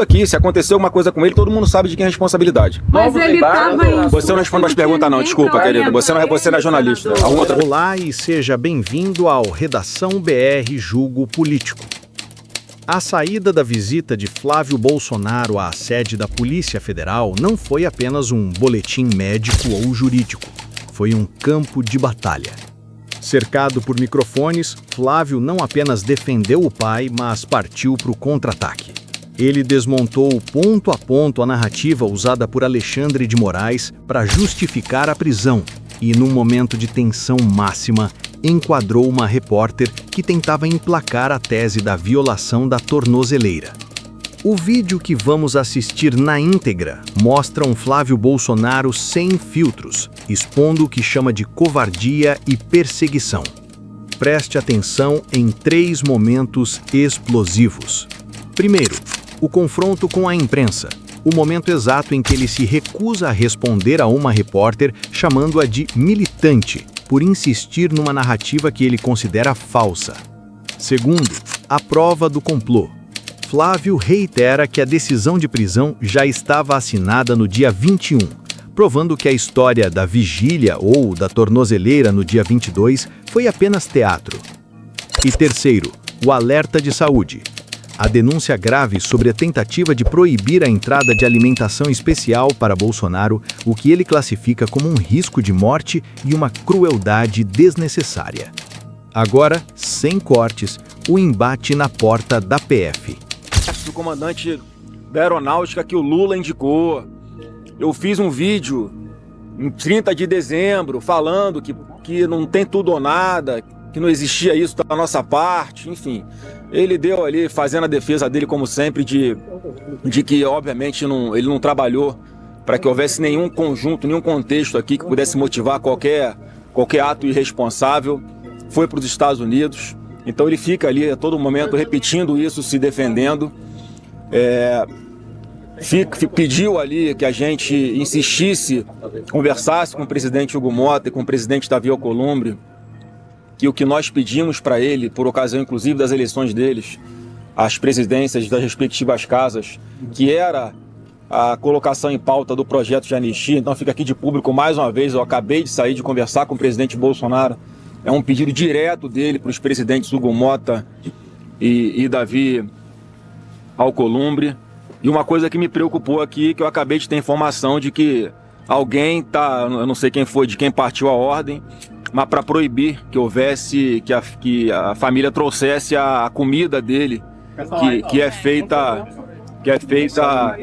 aqui, se aconteceu alguma coisa com ele, todo mundo sabe de quem é a responsabilidade. Mas ele estava em... Você não responde mais perguntas não, desculpa, querida. Você não é jornalista. Alguma outra... Olá e seja bem-vindo ao Redação BR Julgo Político. A saída da visita de Flávio Bolsonaro à sede da Polícia Federal não foi apenas um boletim médico ou jurídico. Foi um campo de batalha. Cercado por microfones, Flávio não apenas defendeu o pai, mas partiu para o contra-ataque. Ele desmontou ponto a ponto a narrativa usada por Alexandre de Moraes para justificar a prisão e, num momento de tensão máxima, enquadrou uma repórter que tentava emplacar a tese da violação da tornozeleira. O vídeo que vamos assistir na íntegra mostra um Flávio Bolsonaro sem filtros, expondo o que chama de covardia e perseguição. Preste atenção em 3 momentos explosivos. Primeiro, o confronto com a imprensa, o momento exato em que ele se recusa a responder a uma repórter chamando-a de militante, por insistir numa narrativa que ele considera falsa. Segundo, a prova do complô. Flávio reitera que a decisão de prisão já estava assinada no dia 21, provando que a história da vigília ou da tornozeleira no dia 22 foi apenas teatro. E terceiro, o alerta de saúde. A denúncia grave sobre a tentativa de proibir a entrada de alimentação especial para Bolsonaro, o que ele classifica como um risco de morte e uma crueldade desnecessária. Agora, sem cortes, o embate na porta da PF. O comandante da aeronáutica que o Lula indicou. Eu fiz um vídeo em 30 de dezembro falando que não tem tudo ou nada, que não existia isso da nossa parte, enfim. Ele deu ali, fazendo a defesa dele, como sempre, de que, obviamente, ele não trabalhou para que houvesse nenhum conjunto, nenhum contexto aqui que pudesse motivar qualquer ato irresponsável. Foi para os Estados Unidos, então ele fica ali a todo momento repetindo isso, se defendendo. Pediu ali que a gente insistisse, conversasse com o presidente Hugo Mota e com o presidente Davi Alcolumbre, que o que nós pedimos para ele, por ocasião inclusive das eleições deles, as presidências das respectivas casas, que era a colocação em pauta do projeto de anistia. Então fica aqui de público mais uma vez, eu acabei de sair de conversar com o presidente Bolsonaro, é um pedido direto dele para os presidentes Hugo Mota e Davi Alcolumbre. E uma coisa que me preocupou aqui, que eu acabei de ter informação de que alguém eu não sei quem foi, de quem partiu a ordem, mas para proibir que houvesse, que a família trouxesse a comida dele, que é feita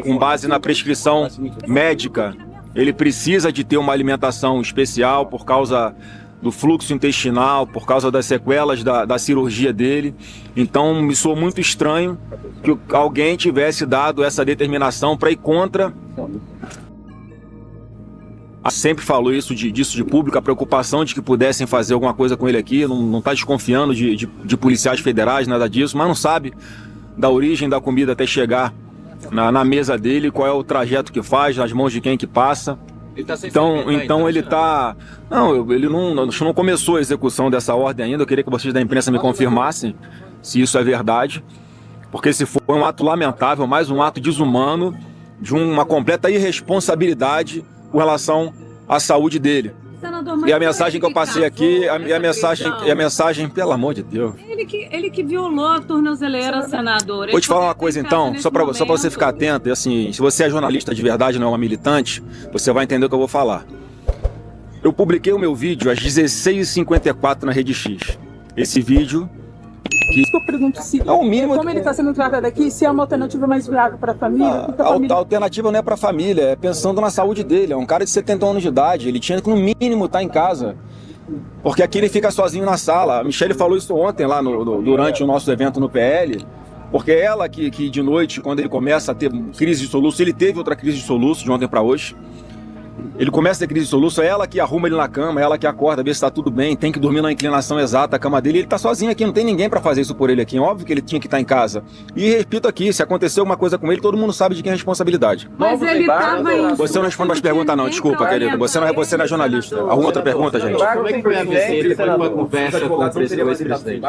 com base na prescrição médica. Ele precisa de ter uma alimentação especial por causa do fluxo intestinal, por causa das sequelas da cirurgia dele. Então me soou muito estranho que alguém tivesse dado essa determinação para ir contra. Sempre falou disso de público, a preocupação de que pudessem fazer alguma coisa com ele aqui, não está desconfiando de policiais federais, nada disso, mas não sabe da origem da comida até chegar na mesa dele, qual é o trajeto que faz, nas mãos de quem que passa. Então ele está... ele não começou a execução dessa ordem ainda. Eu queria que vocês da imprensa me confirmassem se isso é verdade, porque se for um ato lamentável, mais um ato desumano, de uma completa irresponsabilidade com relação à saúde dele. Senador, e a mensagem que eu passei aqui, a mensagem, pelo amor de Deus. Ele que violou a tornozeleira, senador. Vou te falar uma coisa então, só para você ficar atento, e assim, se você é jornalista de verdade, não é uma militante, você vai entender o que eu vou falar. Eu publiquei o meu vídeo às 16h54 na Rede X. Esse vídeo... Eu pergunto se, é o mínimo, como ele está sendo tratado aqui, se é uma alternativa mais viável para a família. A alternativa não é para a família, é pensando na saúde dele. É um cara de 70 anos de idade, ele tinha que no mínimo estar em casa, porque aqui ele fica sozinho na sala. A Michelle falou isso ontem lá durante o nosso evento no PL, porque ela que de noite, quando ele começa a ter crise de soluço, ele teve outra crise de soluço de ontem para hoje. Ele começa a ter crise de soluço, é ela que arruma ele na cama, é ela que acorda, vê se está tudo bem, tem que dormir na inclinação exata a cama dele. Ele está sozinho aqui, não tem ninguém para fazer isso por ele aqui. É óbvio que ele tinha que estar em casa. E repito aqui, se aconteceu alguma coisa com ele, todo mundo sabe de quem é a responsabilidade. Mas ele estava em... Você não responde mais perguntas não, desculpa, querida. Você não é jornalista. Alguma outra pergunta, gente? Como é que foi a visita, foi uma conversa com o ex-presidente?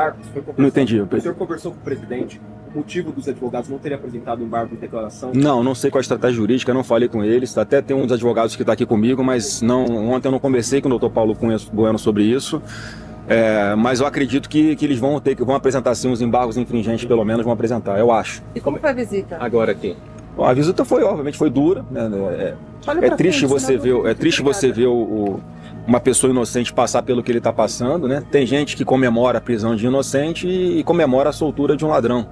Não entendi. O senhor conversou com o presidente motivo dos advogados não terem apresentado um embargo de declaração? Não sei qual é a estratégia jurídica, não falei com eles. Até tem um dos advogados que está aqui comigo, mas ontem eu não conversei com o doutor Paulo Cunha Bueno sobre isso. Mas eu acredito que eles vão apresentar sim os embargos infringentes, pelo menos vão apresentar, eu acho. E como foi a visita? Agora aqui. Bom, a visita obviamente foi dura, né? É triste você ver uma pessoa inocente passar pelo que ele está passando, né? Tem gente que comemora a prisão de inocente e comemora a soltura de um ladrão.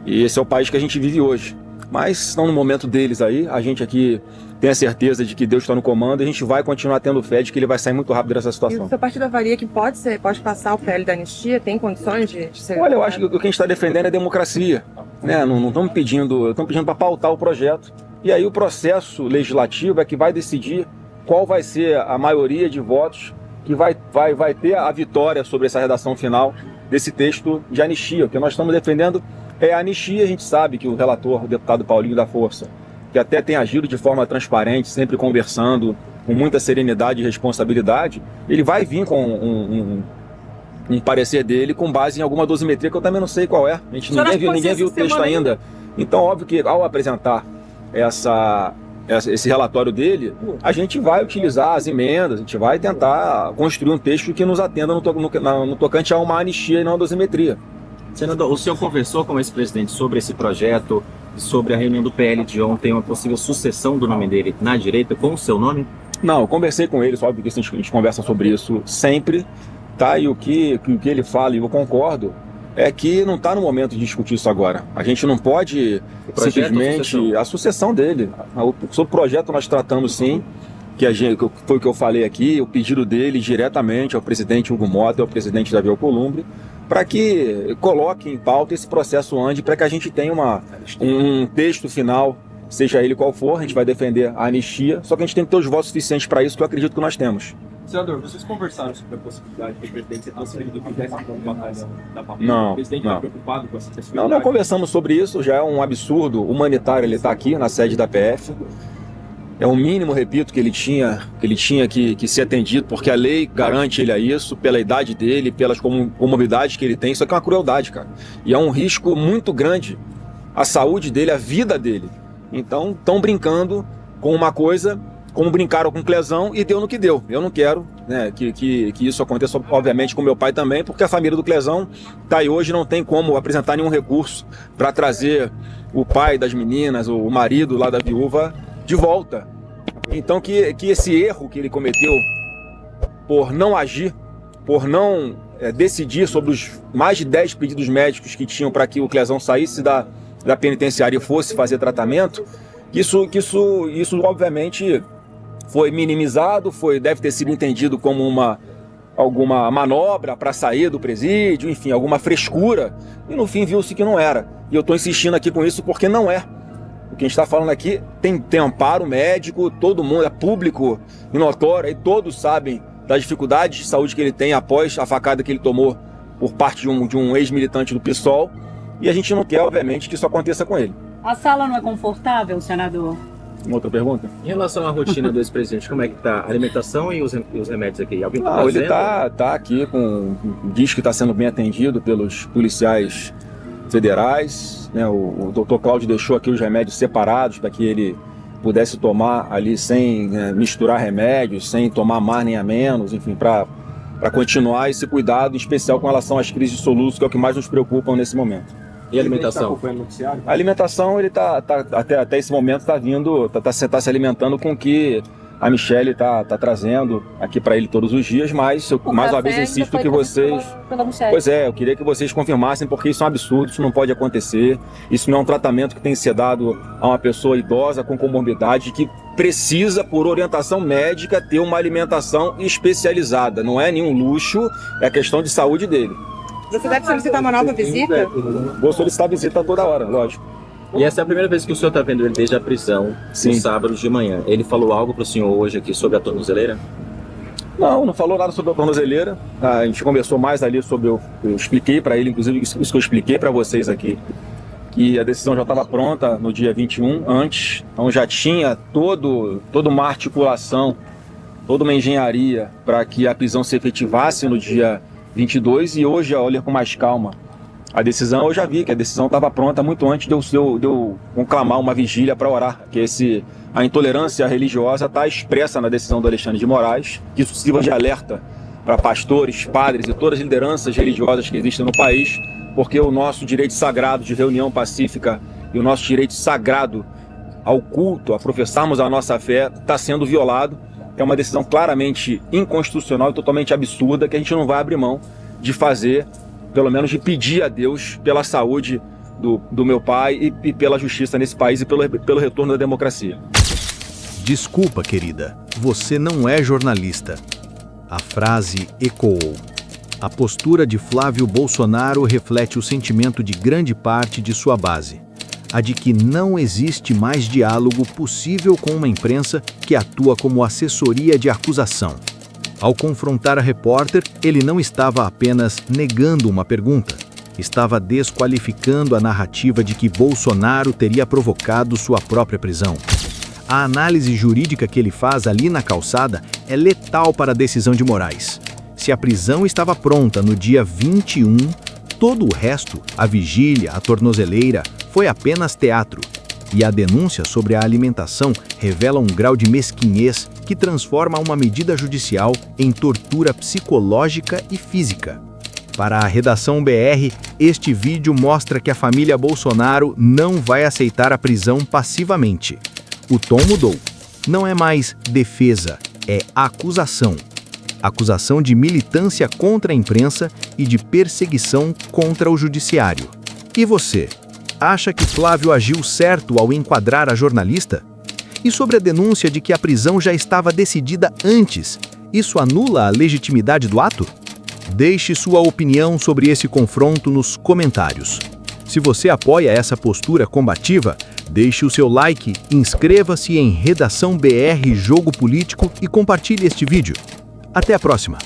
E esse é o país que a gente vive hoje. Mas estão no momento deles aí, a gente aqui tem a certeza de que Deus está no comando e a gente vai continuar tendo fé de que ele vai sair muito rápido dessa E situação. o seu partido avalia que pode passar o PL da anistia? Tem condições de ser... Olha, eu acho que o que a gente está defendendo é democracia, né? Não estamos pedindo para pautar o projeto. E aí o processo legislativo é que vai decidir qual vai ser a maioria de votos que vai ter a vitória sobre essa redação final desse texto de anistia. O que nós estamos defendendo é a anistia. A gente sabe que o relator, o deputado Paulinho da Força, que até tem agido de forma transparente, sempre conversando com muita serenidade e responsabilidade, ele vai vir com um parecer dele com base em alguma dosimetria que eu também não sei qual é. Ninguém viu o texto ainda. Então, óbvio que ao apresentar esse relatório dele, a gente vai utilizar as emendas, a gente vai tentar construir um texto que nos atenda no tocante a uma anistia e não a dosimetria. Senador, o senhor conversou com o ex-presidente sobre esse projeto, sobre a reunião do PL de ontem, uma possível sucessão do nome dele na direita com o seu nome? Não, eu conversei com ele, óbvio que a gente conversa sobre isso sempre, tá? E o que ele fala, e eu concordo, é que não está no momento de discutir isso agora. A gente não pode simplesmente... A sucessão dele. Sobre o projeto nós tratamos sim, foi o que eu falei aqui, o pedido dele diretamente ao presidente Hugo Mota e ao presidente Davi Alcolumbre, para que coloque em pauta esse processo ande, para que a gente tenha um texto final, seja ele qual for. A gente vai defender a anistia, só que a gente tem que ter os votos suficientes para isso, que eu acredito que nós temos. Senador, vocês conversaram sobre a possibilidade de o presidente ser transferido do 10º batalhão da Pampulha? Não, o presidente não. está preocupado com essa possibilidade? Não, nós conversamos sobre isso, já é um absurdo humanitário ele estar aqui na sede da PF. É o mínimo, repito, que ele tinha que ser atendido, porque a lei garante ele a isso, pela idade dele, pelas comorbidades que ele tem. Isso aqui é uma crueldade, cara. E é um risco muito grande à saúde dele, à vida dele. Então, estão brincando com uma coisa, como brincaram com o Clezão, e deu no que deu. Eu não quero, né, que isso aconteça, obviamente, com meu pai também, porque a família do Clezão está aí hoje, não tem como apresentar nenhum recurso para trazer o pai das meninas, o marido lá da viúva, de volta. Então que esse erro que ele cometeu por não agir, por não decidir sobre os mais de 10 pedidos médicos que tinham para que o Clezão saísse da penitenciária e fosse fazer tratamento, isso obviamente foi minimizado, deve ter sido entendido como alguma manobra para sair do presídio, enfim, alguma frescura, e no fim viu-se que não era. E eu estou insistindo aqui com isso porque não é. O que a gente está falando aqui tem amparo médico, todo mundo é público e notório, e todos sabem das dificuldades de saúde que ele tem após a facada que ele tomou por parte de um ex-militante do PSOL, e a gente não quer, obviamente, que isso aconteça com ele. A sala não é confortável, senador? Uma outra pergunta? Em relação à rotina do ex-presidente, como é que está a alimentação e os remédios aqui? Alguém tá Não, ele trazendo? tá aqui diz que está sendo bem atendido pelos policiais federais, né? O doutor Cláudio deixou aqui os remédios separados para que ele pudesse tomar ali sem misturar remédios, sem tomar mais nem a menos, enfim, para continuar esse cuidado especial com relação às crises de soluço, que é o que mais nos preocupam nesse momento. E a alimentação? A alimentação, ele até esse momento está se alimentando com o que a Michele está trazendo aqui para ele todos os dias, mas eu mais uma vez insisto que vocês... Pois é, eu queria que vocês confirmassem, porque isso é um absurdo, isso não pode acontecer, isso não é um tratamento que tem que ser dado a uma pessoa idosa com comorbidade que precisa, por orientação médica, ter uma alimentação especializada. Não é nenhum luxo, é questão de saúde dele. Você deve solicitar uma nova visita? Vou solicitar visita toda hora, lógico. E essa é a primeira vez que o senhor está vendo ele desde a prisão, Sim. no sábado de manhã. Ele falou algo para o senhor hoje aqui sobre a tornozeleira? Não falou nada sobre a tornozeleira. A gente conversou mais ali sobre... Eu expliquei para ele, inclusive, isso que eu expliquei para vocês aqui, que a decisão já estava pronta no dia 21, antes. Então já tinha toda uma articulação, toda uma engenharia para que a prisão se efetivasse no dia 22. E hoje, a olhar com mais calma, A decisão, eu já vi que a decisão estava pronta muito antes de eu conclamar uma vigília para orar, que a intolerância religiosa está expressa na decisão do Alexandre de Moraes, que isso sirva de alerta para pastores, padres e todas as lideranças religiosas que existem no país, porque o nosso direito sagrado de reunião pacífica e o nosso direito sagrado ao culto, a professarmos a nossa fé, está sendo violado. É uma decisão claramente inconstitucional e totalmente absurda que a gente não vai abrir mão de fazer, pelo menos de pedir a Deus pela saúde do meu pai e pela justiça nesse país e pelo retorno da democracia. Desculpa, querida, você não é jornalista. A frase ecoou. A postura de Flávio Bolsonaro reflete o sentimento de grande parte de sua base, a de que não existe mais diálogo possível com uma imprensa que atua como assessoria de acusação. Ao confrontar a repórter, ele não estava apenas negando uma pergunta, estava desqualificando a narrativa de que Bolsonaro teria provocado sua própria prisão. A análise jurídica que ele faz ali na calçada é letal para a decisão de Moraes. Se a prisão estava pronta no dia 21, todo o resto, a vigília, a tornozeleira, foi apenas teatro. E a denúncia sobre a alimentação revela um grau de mesquinhez que transforma uma medida judicial em tortura psicológica e física. Para a Redação BR, este vídeo mostra que a família Bolsonaro não vai aceitar a prisão passivamente. O tom mudou. Não é mais defesa, é acusação. Acusação de militância contra a imprensa e de perseguição contra o judiciário. E você? Acha que Flávio agiu certo ao enquadrar a jornalista? E sobre a denúncia de que a prisão já estava decidida antes, isso anula a legitimidade do ato? Deixe sua opinião sobre esse confronto nos comentários. Se você apoia essa postura combativa, deixe o seu like, inscreva-se em Redação BR Jogo Político e compartilhe este vídeo. Até a próxima!